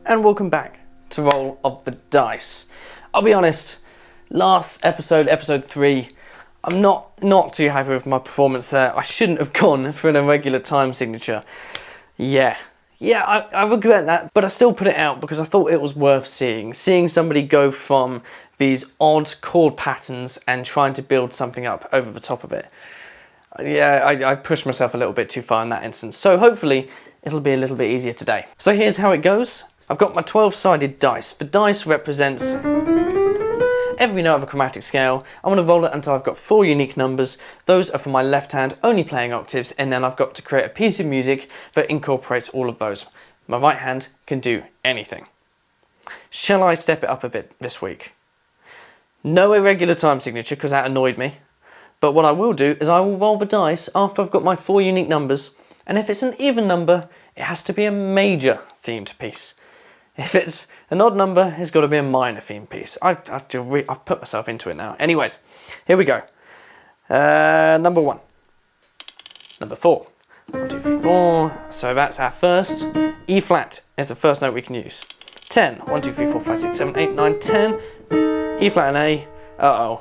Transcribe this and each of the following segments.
and welcome back to Roll of the Dice. I'll be honest, last episode, episode 3, I'm not too happy with my performance there. I shouldn't have gone for an irregular time signature. Yeah, I regret that, but I still put it out because I thought it was worth seeing. Seeing somebody go from these odd chord patterns and trying to build something up over the top of it. Yeah, I pushed myself a little bit too far in that instance. So hopefully it'll be a little bit easier today. So here's how it goes. I've got my 12-sided dice. The dice represents every note of a chromatic scale. I'm going to roll it until I've got 4 unique numbers. Those are for my left hand, only playing octaves, and then I've got to create a piece of music that incorporates all of those. My right hand can do anything. Shall I step it up a bit this week? No irregular time signature because that annoyed me. But what I will do is I will roll the dice after I've got my 4 unique numbers, and if it's an even number, it has to be a major themed piece. If it's an odd number, it's got to be a minor themed piece. I've put myself into it now. Anyways, here we go. Number 1. Number 4. 1, 2, 3, 4. So that's our first. E flat is the first note we can use. 10. 1, 2, 3, 4, 5, 6, 7, 8, 9, 10. E flat and A. Uh-oh.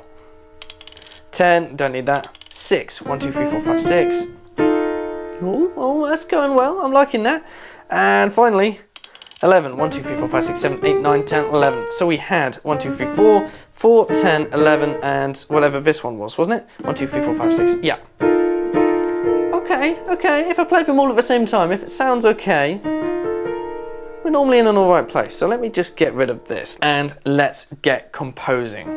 10. Don't need that. 6. 1, 2, 3, 4, 5, 6. Oh, that's going well. I'm liking that. And finally, 11. 1, 2, 3, 4, 5, 6, 7, 8, 9, 10, 11. So we had 1, 2, 3, 4, 4, 10, 11, and whatever this one was, wasn't it? 1, 2, 3, 4, 5, 6. Yeah. Okay. If I play them all at the same time, if it sounds okay, we're normally in an alright place. So let me just get rid of this and let's get composing.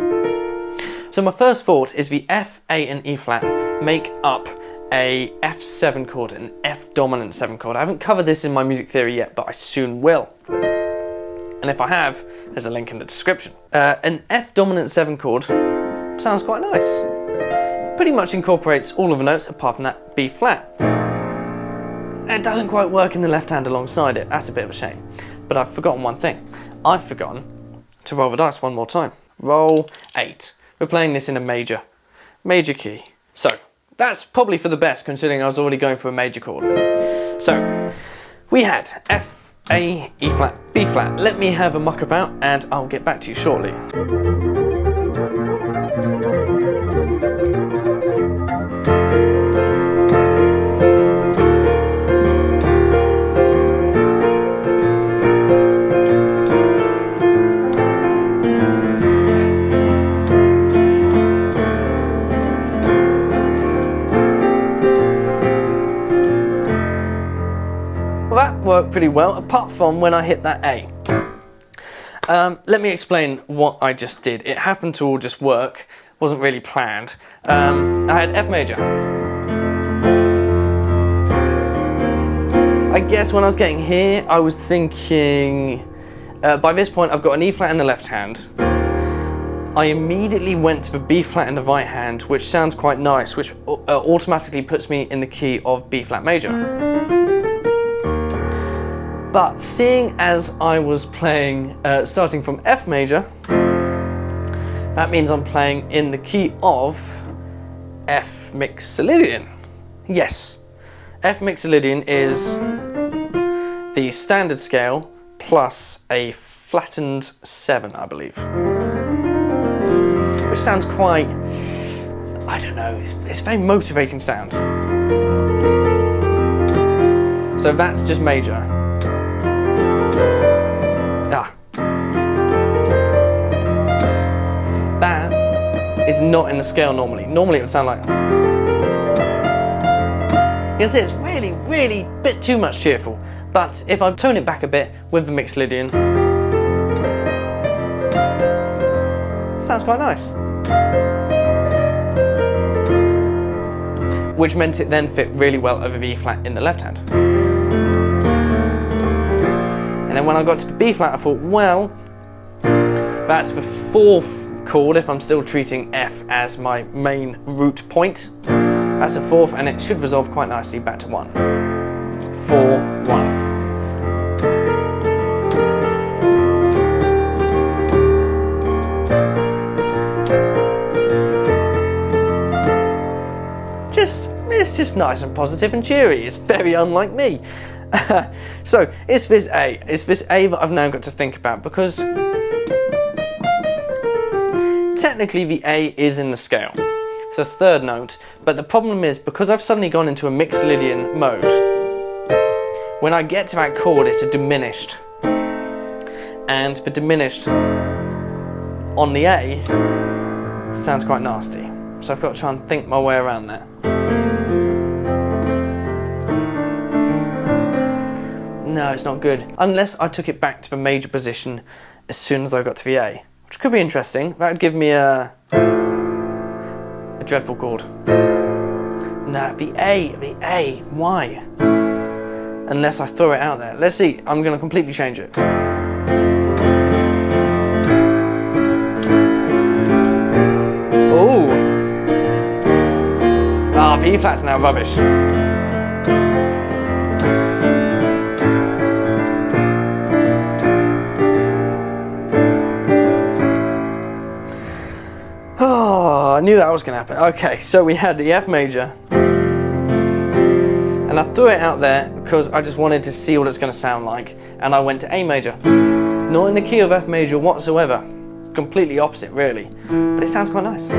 So my first thought is the F, A, and E flat make up a F7 chord, an F dominant 7 chord. I haven't covered this in my music theory yet, but I soon will. And if I have, there's a link in the description. An F dominant 7 chord sounds quite nice. Pretty much incorporates all of the notes apart from that B flat. It doesn't quite work in the left hand alongside it. That's a bit of a shame. But I've forgotten one thing. I've forgotten to roll the dice one more time. Roll 8. We're playing this in a major key. So that's probably for the best considering I was already going for a major chord. So we had F, A, E flat, B flat. Let me have a muck about and I'll get back to you shortly. Worked pretty well, apart from when I hit that A. Let me explain what I just did. It happened to all just work, wasn't really planned. I had F major. I guess when I was getting here, I was thinking, by this point I've got an E flat in the left hand. I immediately went to the B flat in the right hand, which sounds quite nice, which automatically puts me in the key of B flat major. But seeing as I was playing, starting from F major, that means I'm playing in the key of F mixolydian. Yes, F mixolydian is the standard scale plus a flattened 7, I believe. Which sounds quite, I don't know, it's a very motivating sound. So that's just major. That is not in the scale normally. Normally it would sound like... You can see it's really a bit too much cheerful. But if I tone it back a bit with the mixolydian, sounds quite nice. Which meant it then fit really well over the E flat in the left hand. And then when I got to the B flat, I thought, well, that's the 4th chord if I'm still treating F as my main root point. That's a 4th and it should resolve quite nicely back to 1. 4, 1. It's just nice and positive and cheery. It's very unlike me. So it's this A. It's this A that I've now got to think about, because technically the A is in the scale. It's a third note, but the problem is, because I've suddenly gone into a Mixolydian mode, when I get to that chord it's a diminished. And the diminished on the A sounds quite nasty. So I've got to try and think my way around that. No, it's not good. Unless I took it back to the major position as soon as I got to the A, which could be interesting. That would give me a dreadful chord. No, the A, why? Unless I throw it out there. Let's see, I'm going to completely change it. Oh! Ah, the E flat's now rubbish. Oh, I knew that was going to happen. Okay, so we had the F major. And I threw it out there because I just wanted to see what it's going to sound like. And I went to A major. Not in the key of F major whatsoever. Completely opposite, really. But it sounds quite nice.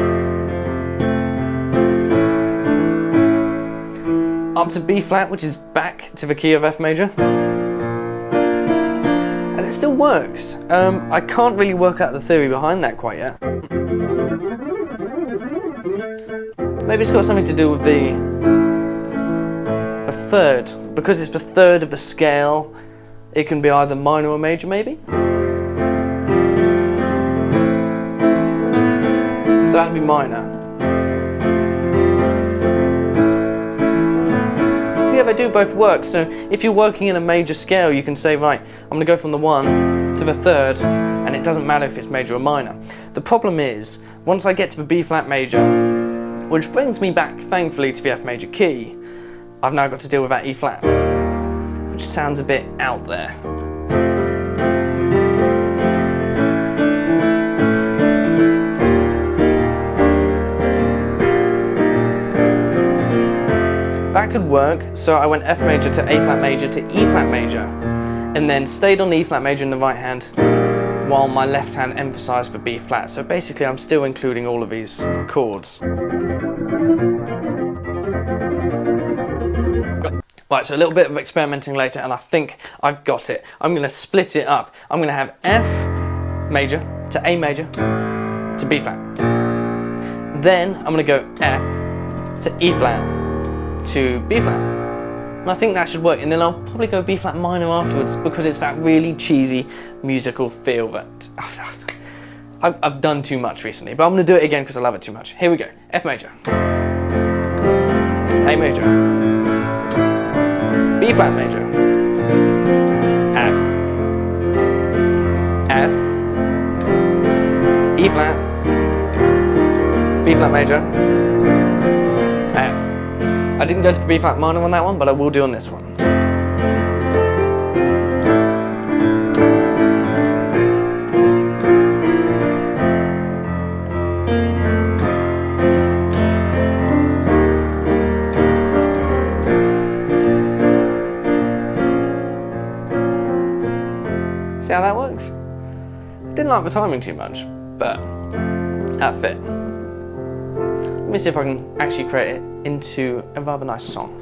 Up to B flat, which is back to the key of F major. And it still works. I can't really work out the theory behind that quite yet. Maybe it's got something to do with the third. Because it's the third of the scale, it can be either minor or major, maybe? So that'd be minor. Yeah, they do both work. So if you're working in a major scale, you can say, right, I'm going to go from the 1 to the 3rd, and it doesn't matter if it's major or minor. The problem is, once I get to the B flat major, which brings me back, thankfully, to the F major key, I've now got to deal with that E flat, which sounds a bit out there. That could work, so I went F major to A flat major to E flat major, and then stayed on the E flat major in the right hand, while my left hand emphasised for B flat. So basically I'm still including all of these chords. Right, so a little bit of experimenting later, and I think I've got it. I'm going to split it up. I'm going to have F major to A major to B flat. Then I'm going to go F to E flat to B flat. And I think that should work. And then I'll probably go B flat minor afterwards, because it's that really cheesy musical feel that I've done too much recently. But I'm going to do it again because I love it too much. Here we go. F major. A major. B flat major. F. F. E flat. B flat major. F. I didn't go to the B flat minor on that one, but I will do on this one. See how that works? Didn't like the timing too much, but that fit. Let me see if I can actually create it into a rather nice song.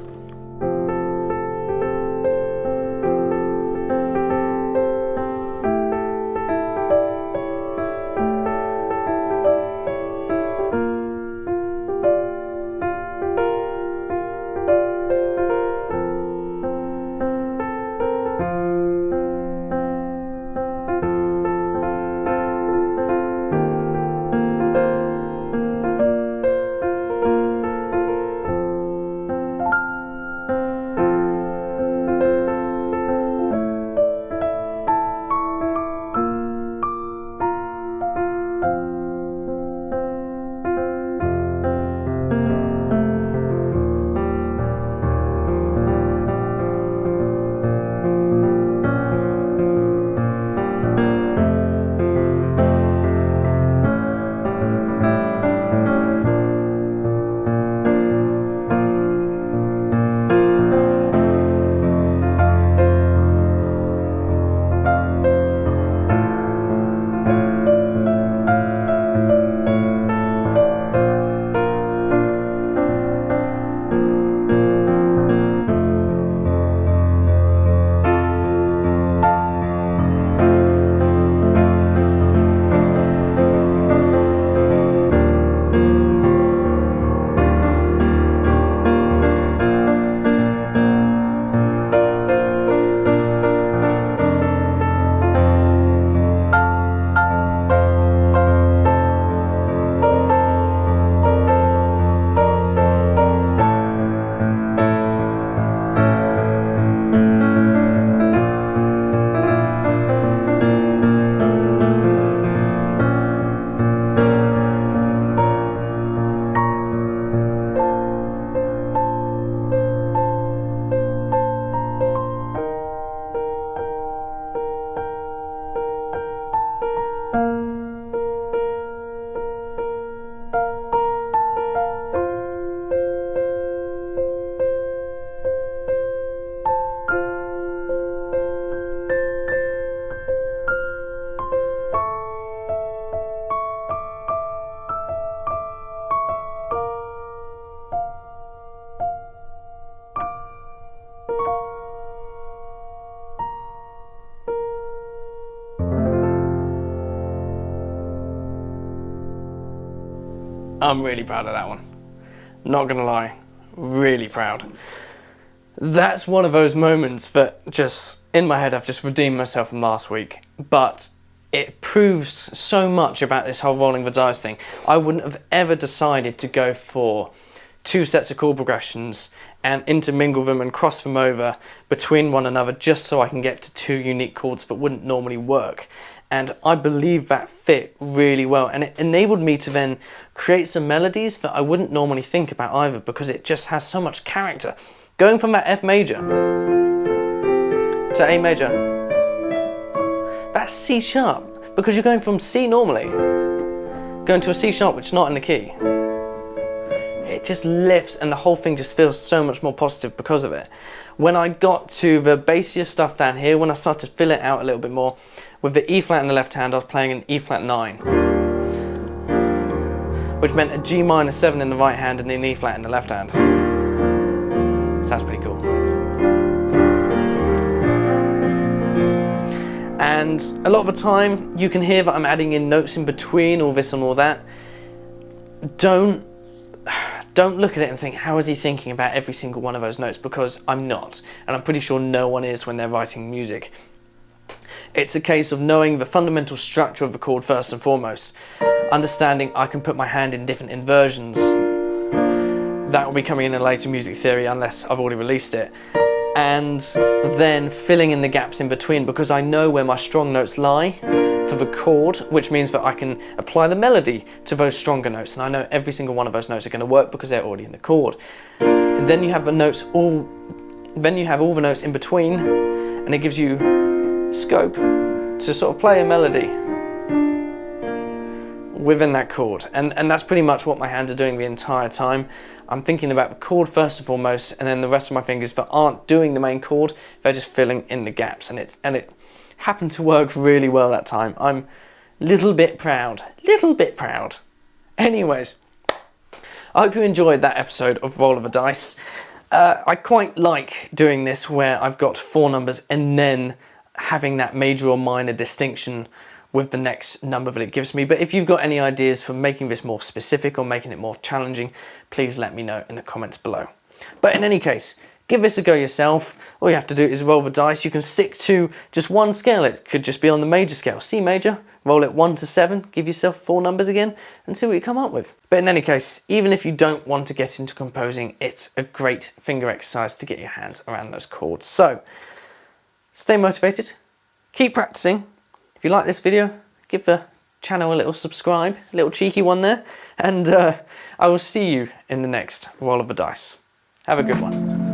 I'm really proud of that one. Not gonna lie, really proud. That's one of those moments that just, in my head, I've just redeemed myself from last week. But it proves so much about this whole rolling the dice thing. I wouldn't have ever decided to go for 2 sets of chord progressions and intermingle them and cross them over between one another just so I can get to 2 unique chords that wouldn't normally work. And I believe that fit really well, and it enabled me to then create some melodies that I wouldn't normally think about either, because it just has so much character. Going from that F major to A major, that's C sharp, because you're going from C normally, going to a C sharp which is not in the key. It just lifts, and the whole thing just feels so much more positive because of it. When I got to the bassier stuff down here, when I started to fill it out a little bit more, with the E flat in the left hand, I was playing an E flat 9, which meant a G minor 7 in the right hand and an E flat in the left hand. Sounds pretty cool. And a lot of the time, you can hear that I'm adding in notes in between all this and all that. Don't look at it and think, how is he thinking about every single one of those notes? Because I'm not, and I'm pretty sure no one is when they're writing music. It's a case of knowing the fundamental structure of the chord first and foremost. Understanding I can put my hand in different inversions. That will be coming in later music theory unless I've already released it. And then filling in the gaps in between, because I know where my strong notes lie for the chord, which means that I can apply the melody to those stronger notes, and I know every single one of those notes are going to work because they're already in the chord. And then you have the notes all the notes in between, and it gives you scope to sort of play a melody within that chord, and that's pretty much what my hands are doing the entire time. I'm thinking about the chord first and foremost, and then the rest of my fingers that aren't doing the main chord, they're just filling in the gaps, and it happened to work really well that time. I'm little bit proud. Anyways, I hope you enjoyed that episode of Roll of a Dice. I quite like doing this where I've got 4 numbers and then having that major or minor distinction with the next number that it gives me. But if you've got any ideas for making this more specific or making it more challenging, please let me know in the comments below. But in any case, give this a go yourself. All you have to do is roll the dice. You can stick to just one scale. It could just be on the major scale, C major, roll it 1 to 7, give yourself 4 numbers again, and see what you come up with. But in any case, even if you don't want to get into composing, it's a great finger exercise to get your hands around those chords. So, stay motivated, keep practicing. If you like this video, give the channel a little subscribe, a little cheeky one there, and I will see you in the next Roll of the Dice. Have a good one.